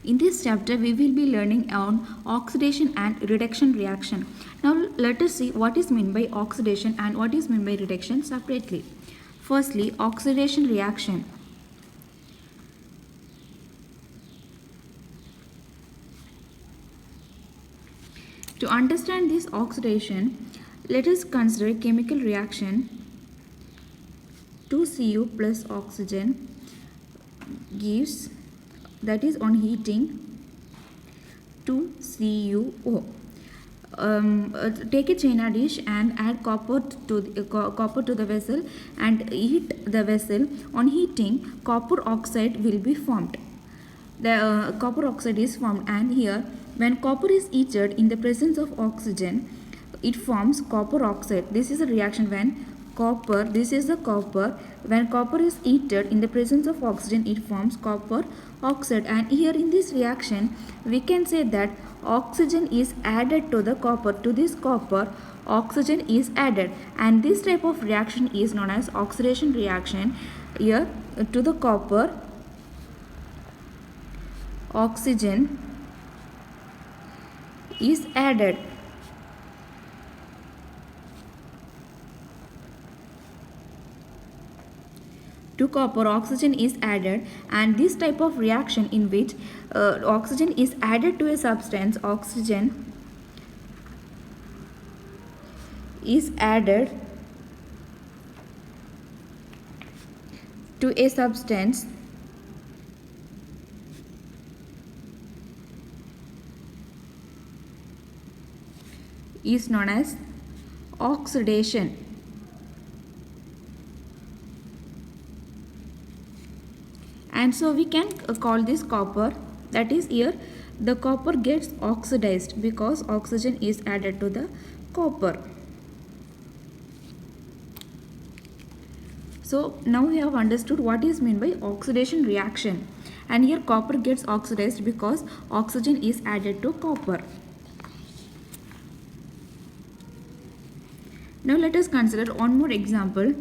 In this chapter, we will be learning on oxidation and reduction reaction. Now, let us see what is meant by oxidation and what is meant by reduction separately. Firstly, oxidation reaction. To understand this oxidation, let us consider chemical reaction. 2Cu plus oxygen gives, that is on heating, 2CuO. Take a china dish and add copper to the vessel and heat the vessel. On heating, copper oxide will be formed. The copper oxide is formed, and here when copper is heated in the presence of oxygen, it forms copper oxide. This is a reaction when copper, this is the copper, when copper is heated in the presence of oxygen, it forms copper oxide. And here in this reaction we can say that oxygen is added to the copper. To this copper, oxygen is added, and this type of reaction is known as oxidation reaction. Here to the copper, oxygen is added. To copper, oxygen is added, and this type of reaction in which oxygen is added to a substance, oxygen is added to a substance is known as oxidation. And so we can call this copper, that is here the copper gets oxidized because oxygen is added to the copper. So now we have understood what is meant by oxidation reaction, and here copper gets oxidized because oxygen is added to copper. Now let us consider one more example.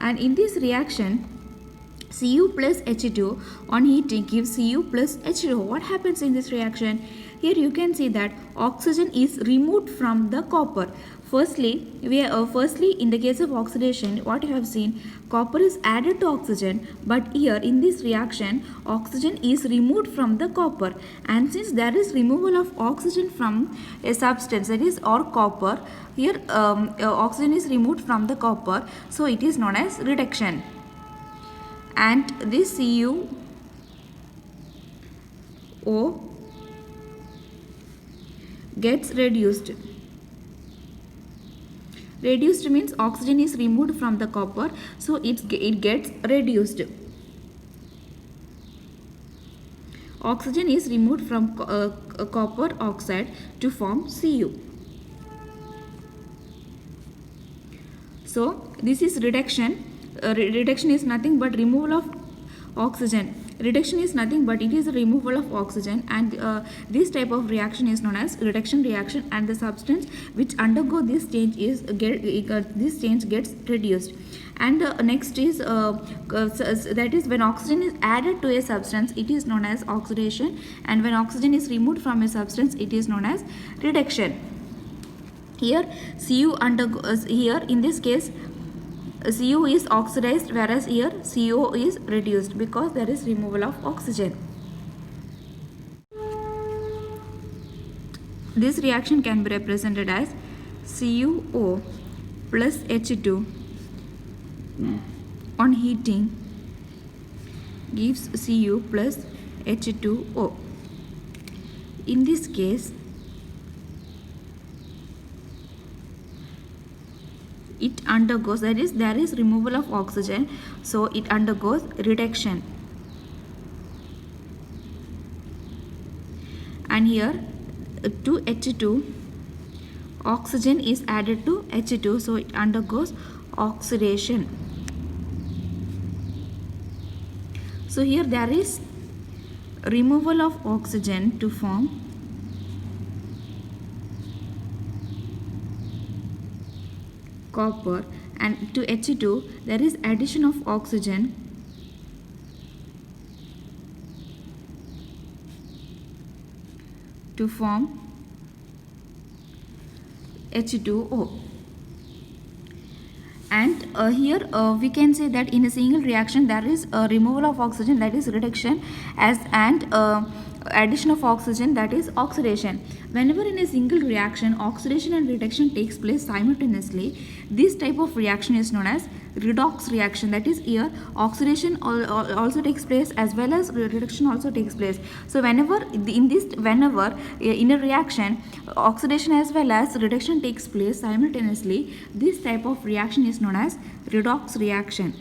And in this reaction, Cu plus H2 on heating gives Cu plus H2O. What happens in this reaction? Here you can see that oxygen is removed from the copper. Firstly, in the case of oxidation, what you have seen, copper is added to oxygen, but here in this reaction, oxygen is removed from the copper. And since there is removal of oxygen from a substance, that is or copper, here oxygen is removed from the copper, so it is known as reduction. And this CuO gets reduced. Reduced means oxygen is removed from the copper, so it gets reduced. Oxygen is removed from copper oxide to form Cu. So this is reduction. Reduction is nothing but removal of oxygen. Reduction is nothing but it is a removal of oxygen, and this type of reaction is known as reduction reaction, and the substance which undergo this change gets reduced. And next is that is when oxygen is added to a substance, it is known as oxidation, and when oxygen is removed from a substance, it is known as reduction. Here here in this case Cu is oxidized, whereas here CO is reduced because there is removal of oxygen. This reaction can be represented as CuO plus H2 on heating gives Cu plus H2O. In this case, it undergoes, that is there is removal of oxygen, so it undergoes reduction. And here to H2, oxygen is added to H2, so it undergoes oxidation. So here there is removal of oxygen to form copper, and to H2 there is addition of oxygen to form H2O. And here we can say that in a single reaction there is a removal of oxygen, that is reduction, and addition of oxygen, that is oxidation. Whenever in a single reaction oxidation and reduction takes place simultaneously, this type of reaction is known as redox reaction. That is, here oxidation also takes place as well as reduction also takes place. So whenever in a reaction oxidation as well as reduction takes place simultaneously, this type of reaction is known as redox reaction.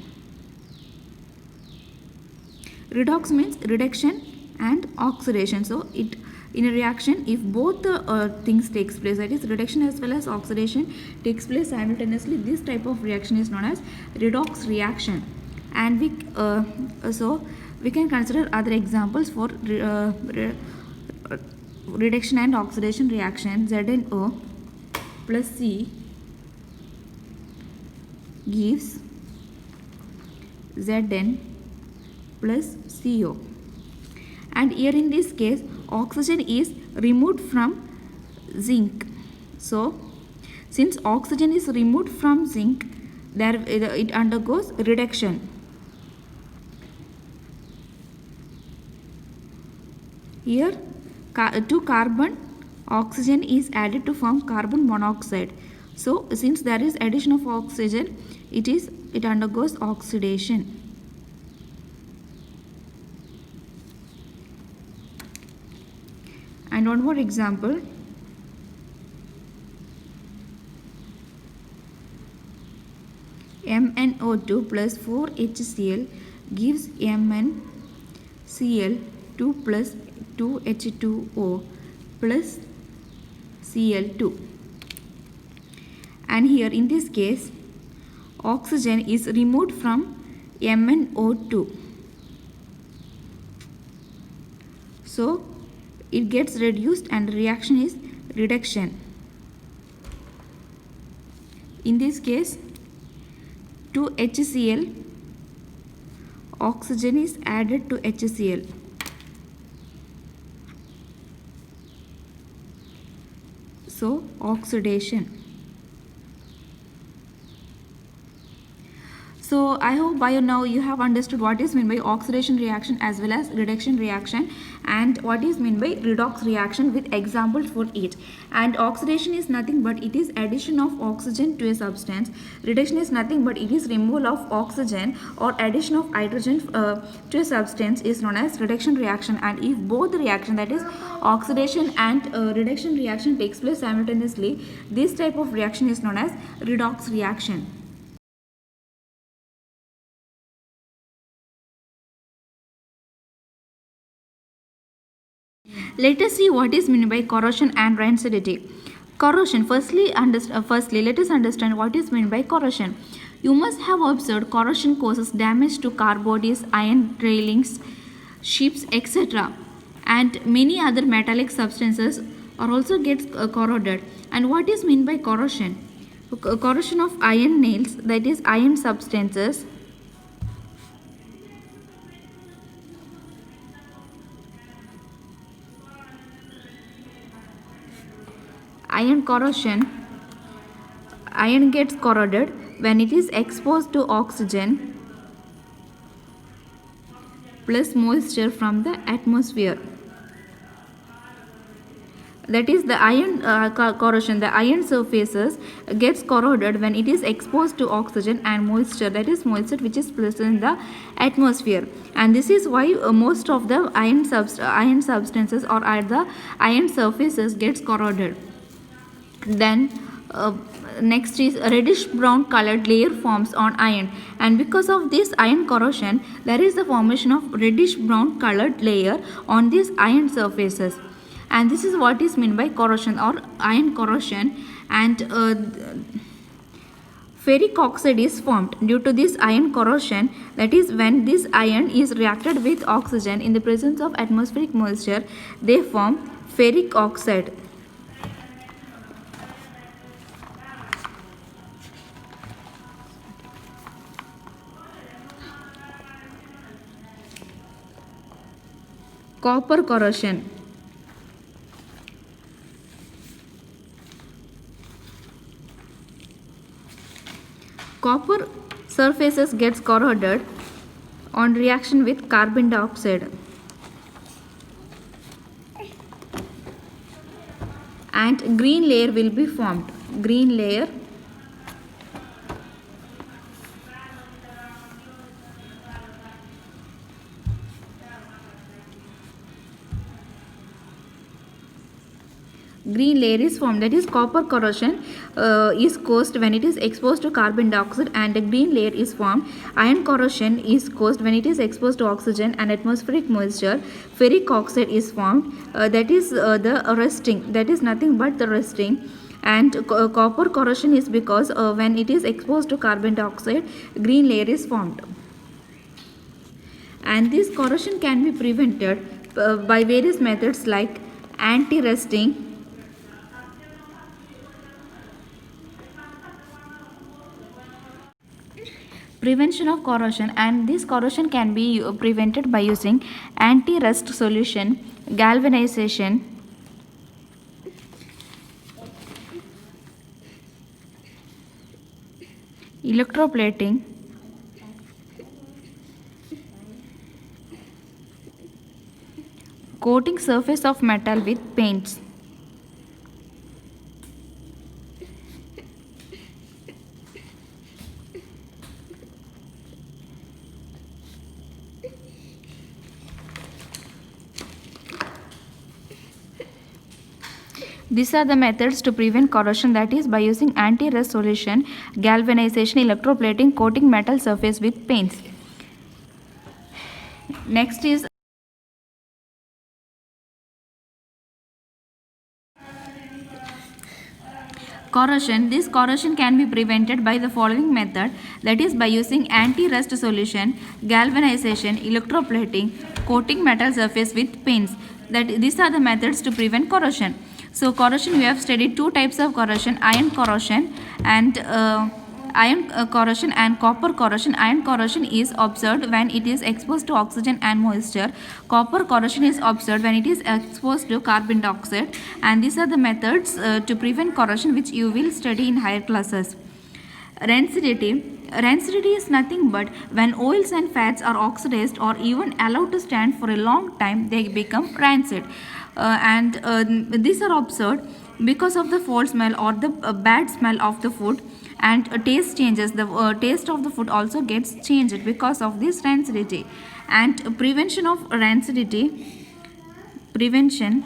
Redox means reduction and oxidation. So it in a reaction, if both the things takes place, that is reduction as well as oxidation takes place simultaneously, this type of reaction is known as redox reaction. And we can consider other examples for reduction and oxidation reaction. ZnO plus C gives Zn plus CO. And here in this case oxygen is removed from zinc. So since oxygen is removed from zinc, there it undergoes reduction. Here to carbon oxygen is added to form carbon monoxide. So since there is addition of oxygen, it undergoes oxidation. And one more example. MnO2 plus 4HCl gives MnCl2 plus 2H2O plus Cl2. And here in this case oxygen is removed from MnO2. So it gets reduced and reaction is reduction. In this case to HCl oxygen is added to HCl. So oxidation. So I hope by now you have understood what is meant by oxidation reaction as well as reduction reaction, and what is meant by redox reaction with examples for it. And oxidation is nothing but it is addition of oxygen to a substance. Reduction is nothing but it is removal of oxygen or addition of hydrogen to a substance is known as reduction reaction. And if both the reaction, that is oxidation and reduction reaction, takes place simultaneously, this type of reaction is known as redox reaction. Let us see what is meant by corrosion and rancidity. Corrosion. Firstly, let us understand what is meant by corrosion. You must have observed corrosion causes damage to car bodies, iron railings, ships, etc. And many other metallic substances are also gets corroded. And what is meant by corrosion? Corrosion of iron nails, that is iron substances, iron corrosion. Iron gets corroded when it is exposed to oxygen plus moisture from the atmosphere. That is the iron corrosion. The iron surfaces gets corroded when it is exposed to oxygen and moisture, that is moisture which is present in the atmosphere. And this is why most of the iron substances or the iron surfaces gets corroded. Then next is a reddish brown colored layer forms on iron, and because of this iron corrosion there is the formation of reddish brown colored layer on these iron surfaces. And this is what is meant by corrosion or iron corrosion. And Ferric oxide is formed due to this ion corrosion, that is when this ion is reacted with oxygen in the presence of atmospheric moisture, they form ferric oxide. Copper corrosion. Copper surfaces gets corroded on reaction with carbon dioxide, and green layer will be formed. Green layer. Green layer is formed, that is copper corrosion is caused when it is exposed to carbon dioxide, and a green layer is formed. Iron corrosion is caused when it is exposed to oxygen and atmospheric moisture. Ferric oxide is formed, that is the rusting, that is nothing but the rusting. And copper corrosion is because when it is exposed to carbon dioxide, green layer is formed. And this corrosion can be prevented by various methods like anti-rusting, prevention of corrosion, and this corrosion can be prevented by using anti-rust solution, galvanization, electroplating, coating surface of metal with paints. These are the methods to prevent corrosion, that is by using anti-rust solution, galvanization, electroplating, coating metal surface with paints. Next is corrosion. This corrosion can be prevented by the following method, that is by using anti-rust solution, galvanization, electroplating, coating metal surface with paints. These are the methods to prevent corrosion. So corrosion, we have studied two types of corrosion, iron corrosion and corrosion and copper corrosion. Iron corrosion is observed when it is exposed to oxygen and moisture. Copper corrosion is observed when it is exposed to carbon dioxide. And these are the methods to prevent corrosion, which you will study in higher classes. Rancidity. Rancidity is nothing but when oils and fats are oxidized or even allowed to stand for a long time, they become rancid. These are observed because of the foul smell or the bad smell of the food, and taste changes. The taste of the food also gets changed because of this rancidity. And prevention of rancidity. Prevention.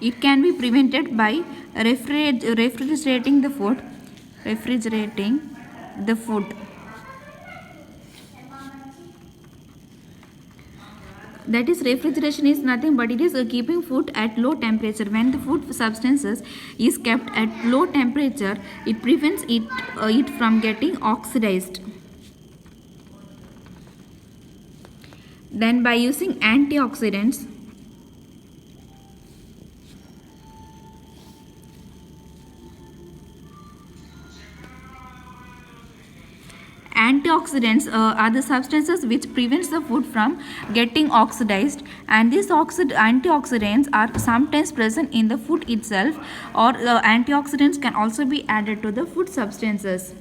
It can be prevented by refrigerating the food. Refrigerating the food. That is, refrigeration is nothing but it is keeping food at low temperature. When the food substances is kept at low temperature, it prevents it from getting oxidized. Then by using antioxidants, antioxidants are the substances which prevents the food from getting oxidized, and these antioxidants are sometimes present in the food itself, or antioxidants can also be added to the food substances.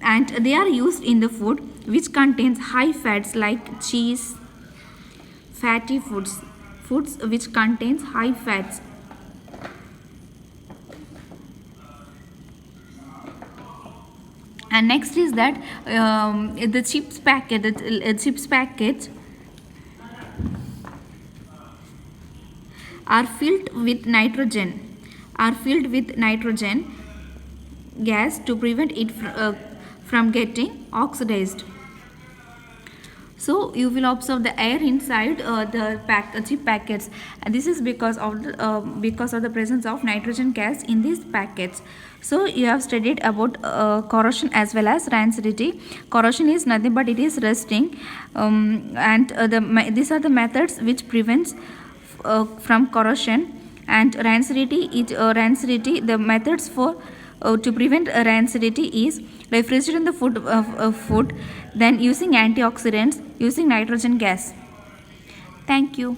And they are used in the food which contains high fats like cheese, fatty foods which contains high fats. And next is that the chips packets are filled with nitrogen gas to prevent it from getting oxidized. So you will observe the air inside the chip packets, and this is because of the presence of nitrogen gas in these packets. So you have studied about corrosion as well as rancidity. Corrosion is nothing but it is rusting, and these are the methods which prevents from corrosion. And rancidity, the methods for to prevent rancidity is refrigerating the food, then using antioxidants, using nitrogen gas. Thank you.